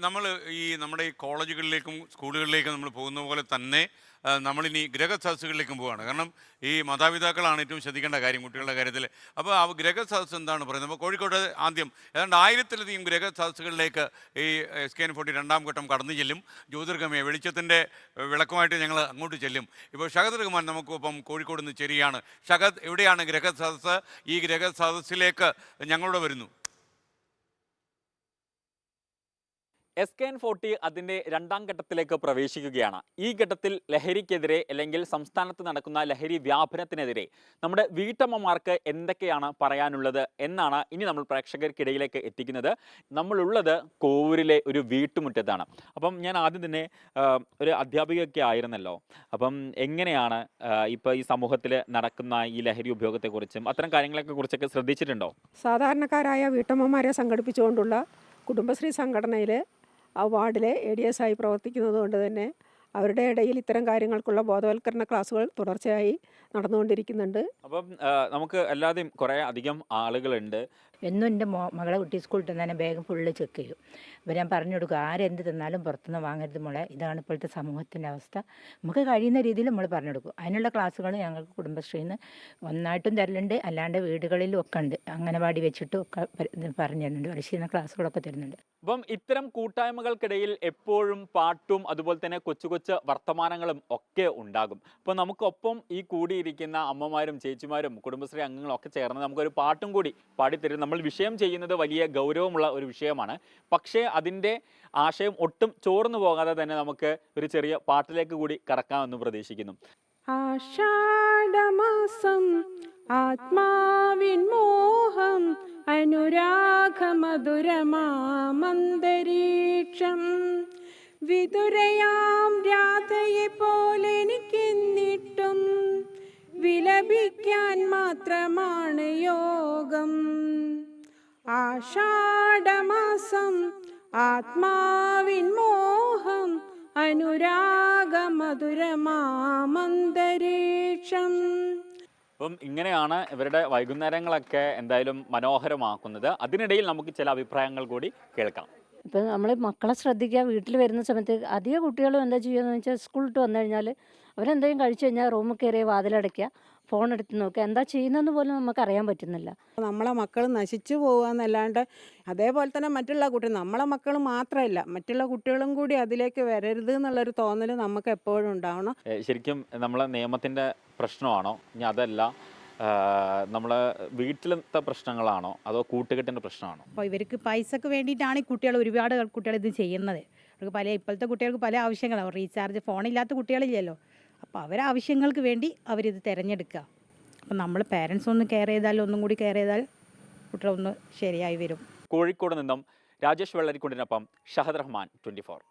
നമ്മൾ നമ്മുടെ ഈ കോളേജുകളിലേക്കും സ്കൂളുകളിലേക്കും നമ്മൾ പോകുന്ന പോലെ തന്നെ നമ്മളിനി ഗ്രഹസദസ്സുകളിലേക്കും പോവുകയാണ്. കാരണം ഈ മാതാപിതാക്കളാണ് ഏറ്റവും ശ്രദ്ധിക്കേണ്ട കാര്യം കുട്ടികളുടെ കാര്യത്തിൽ. അപ്പോൾ ആ ഗ്രഹസദസ്സ് എന്താണ് പറയുന്നത്? അപ്പോൾ കോഴിക്കോട് ആദ്യം ഏതാണ്ട് 1000-ലധികം ഗ്രഹസദസ്സുകളിലേക്ക് ഈ SKN40 രണ്ടാം ഘട്ടം കടന്നു ചെല്ലും. ജ്യോതിർഗമയ വെളിച്ചത്തിൻ്റെ വിളക്കുമായിട്ട് ഞങ്ങൾ അങ്ങോട്ട് ചെല്ലും. ഇപ്പോൾ ഷഹദ് റഹ്മാൻ നമുക്കൊപ്പം കോഴിക്കോട് നിന്ന് ചേരുകയാണ്. ഷഹദ്, എവിടെയാണ് ഗ്രഹസദസ്സ്? ഈ ഗ്രഹസദസ്സിലേക്ക് ഞങ്ങളോട് വരുന്നു. SKN40 അതിൻ്റെ രണ്ടാം ഘട്ടത്തിലേക്ക് പ്രവേശിക്കുകയാണ്. ഈ ഘട്ടത്തിൽ ലഹരിക്കെതിരെ അല്ലെങ്കിൽ സംസ്ഥാനത്ത് നടക്കുന്ന ലഹരി വ്യാപനത്തിനെതിരെ നമ്മുടെ വീട്ടമ്മമാർക്ക് എന്തൊക്കെയാണ് പറയാനുള്ളത് എന്നാണ് ഇനി നമ്മൾ പ്രേക്ഷകർക്കിടയിലേക്ക് എത്തിക്കുന്നത്. നമ്മളുള്ളത് കോവൂരിലെ ഒരു വീട്ടുമുറ്റത്താണ്. അപ്പം ഞാൻ ആദ്യം തന്നെ ഒരു അധ്യാപികയൊക്കെ ആയിരുന്നല്ലോ, അപ്പം എങ്ങനെയാണ് ഇപ്പോൾ ഈ സമൂഹത്തിൽ നടക്കുന്ന ഈ ലഹരി ഉപയോഗത്തെക്കുറിച്ചും അത്തരം കാര്യങ്ങളൊക്കെ കുറിച്ചൊക്കെ ശ്രദ്ധിച്ചിട്ടുണ്ടോ? സാധാരണക്കാരായ വീട്ടമ്മമാരെ സംഘടിപ്പിച്ചുകൊണ്ടുള്ള കുടുംബശ്രീ സംഘടനയിൽ ആ വാർഡിലെ ADS ആയി പ്രവർത്തിക്കുന്നത് കൊണ്ട് തന്നെ അവരുടെ ഇടയിൽ ഇത്തരം കാര്യങ്ങൾക്കുള്ള ബോധവൽക്കരണ ക്ലാസ്സുകൾ തുടർച്ചയായി നടന്നുകൊണ്ടിരിക്കുന്നുണ്ട്. അപ്പം നമുക്ക് അല്ലാതെയും കുറേ അധികം ആളുകളുണ്ട്. എന്നും എൻ്റെ മകളെ കുട്ടി സ്കൂളിൽ തന്നെ ബാഗ് ഫുള്ള് ചെക്ക് ചെയ്യും. അപ്പോൾ ഞാൻ പറഞ്ഞു കൊടുക്കും, ആരെന്ത് തന്നാലും പുറത്തുനിന്ന് വാങ്ങരുത് മോളെ, ഇതാണ് ഇപ്പോഴത്തെ സമൂഹത്തിൻ്റെ അവസ്ഥ. നമുക്ക് കഴിയുന്ന രീതിയിൽ നമ്മൾ പറഞ്ഞു കൊടുക്കും. അതിനുള്ള ക്ലാസ്സുകൾ ഞങ്ങൾക്ക് കുടുംബശ്രീയിൽ നിന്ന് ഒന്നായിട്ടും തരലുണ്ട്, അല്ലാണ്ട് വീടുകളിലും ഒക്കെ ഉണ്ട്. അംഗനവാടി വെച്ചിട്ടും ഒക്കെ പറഞ്ഞു തരുന്നുണ്ട്, പരിശീലന ക്ലാസ്സുകളൊക്കെ തരുന്നുണ്ട്. അപ്പം ഇത്തരം കൂട്ടായ്മകൾക്കിടയിൽ എപ്പോഴും പാട്ടും അതുപോലെ തന്നെ കൊച്ചു കൊച്ചു വർത്തമാനങ്ങളും ഒക്കെ ഉണ്ടാകും. അപ്പോൾ നമുക്കൊപ്പം ഈ കൂടിയിരിക്കുന്ന അമ്മമാരും ചേച്ചിമാരും കുടുംബശ്രീ അംഗങ്ങളും ഒക്കെ ചേർന്ന് നമുക്കൊരു പാട്ടും കൂടി പാടിത്തരും. നമ്മൾ വിഷയം ചെയ്യുന്നത് വലിയ ഗൗരവമുള്ള ഒരു വിഷയമാണ്. പക്ഷേ അതിൻ്റെ ആശയം ഒട്ടും ചോർന്നു പോകാതെ തന്നെ നമുക്ക് ഒരു ചെറിയ പാട്ടിലേക്ക് കൂടി കടക്കാമെന്ന് പ്രതീക്ഷിക്കുന്നു. ആഷാഢമാസം ആത്മാവിൻ മോഹം അനുരാഗമധുരമാമന്തരീക്ഷം വിതുരയാം രാധയെ പോലെനിക്കെന്നിട്ടും വിലപിക്കാൻ മാത്രമാണ് യോഗം. ആഷാഢമാസം ആത്മാവിൻ മോഹം അനുരാഗമധുരമാമന്തരീക്ഷം. അപ്പം ഇങ്ങനെയാണ് ഇവരുടെ വൈകുന്നേരങ്ങളൊക്കെ എന്തായാലും മനോഹരമാക്കുന്നത്. അതിനിടയിൽ നമുക്ക് ചില അഭിപ്രായങ്ങൾ കൂടി കേൾക്കാം. ഇപ്പം നമ്മൾ മക്കളെ ശ്രദ്ധിക്കുക. വീട്ടിൽ വരുന്ന സമയത്ത് അധിക കുട്ടികളും എന്താ ചെയ്യുകയെന്ന് വെച്ചാൽ സ്കൂളിട്ട് വന്നു കഴിഞ്ഞാൽ അവരെന്തെങ്കിലും കഴിച്ചു കഴിഞ്ഞാൽ റൂമിൽ കയറി വാതിലടയ്ക്കുക, ഫോൺ എടുത്ത് നോക്കുക, എന്താ ചെയ്യുന്നതെന്ന് പോലും നമുക്ക് അറിയാൻ പറ്റുന്നില്ല. നമ്മളെ മക്കൾ നശിച്ചു പോകുക എന്നല്ലാണ്ട് അതേപോലെ തന്നെ മറ്റുള്ള കുട്ടികൾ, നമ്മളെ മക്കൾ മാത്രമല്ല മറ്റുള്ള കുട്ടികളും കൂടി അതിലേക്ക് വരരുത് എന്നുള്ളൊരു തോന്നൽ നമുക്ക് എപ്പോഴും ഉണ്ടാവണം. ശരിക്കും നമ്മളെ നിയമത്തിൻ്റെ പ്രശ്നമാണോ, ഇനി അതല്ല നമ്മളെ വീട്ടിലത്തെ പ്രശ്നങ്ങളാണോ, അതോ കൂട്ടുകെട്ടിൻ്റെ പ്രശ്നമാണോ? അപ്പോൾ ഇവർക്ക് പൈസക്ക് വേണ്ടിയിട്ടാണ് ഈ കുട്ടികൾ, ഒരുപാട് കുട്ടികൾ ഇത് ചെയ്യുന്നത്. അവർക്ക് ഇപ്പോഴത്തെ കുട്ടികൾക്ക് പല ആവശ്യങ്ങളാണ്. റീചാർജ് ഫോണില്ലാത്ത കുട്ടികളില്ലല്ലോ. അപ്പോൾ അവരാവശ്യങ്ങൾക്ക് വേണ്ടി അവരിത് തിരഞ്ഞെടുക്കുക. അപ്പം നമ്മൾ പേരൻസ് ഒന്ന് കെയർ ചെയ്താൽ, ഒന്നും കൂടി കെയർ ചെയ്താൽ കുട്ടികളൊന്ന് ശരിയായി വരും. കോഴിക്കോട് നിന്നും രാജേഷ് വെള്ളരിക്കുണ്ടിനൊപ്പം ഷഹദ് റഹ്മാൻ, 24.